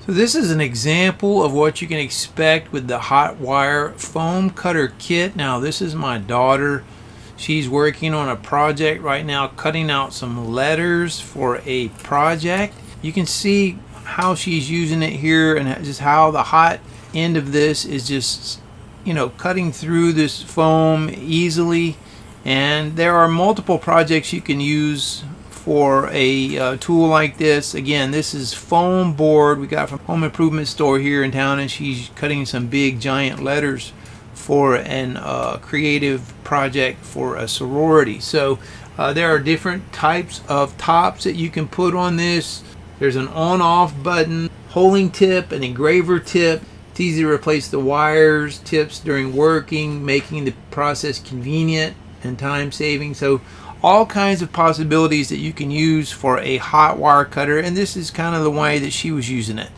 So this is an example of what you can expect with the hot wire foam cutter kit. Now this is my daughter. She's working on a project right now, cutting out some letters for a project. You can see how she's using it here and just how the hot end of this is just, cutting through this foam easily. And there are multiple projects you can use for a tool like this. Again, this is foam board we got from home improvement store here in town, and she's cutting some big giant letters for an creative project for a sorority. So there are different types of tops that you can put on this. There's an on-off button, holding tip, an engraver tip. It's easy to replace the wires, tips during working, making the process convenient and time saving. So all kinds of possibilities that you can use for a hot wire cutter, and this is kind of the way that she was using it.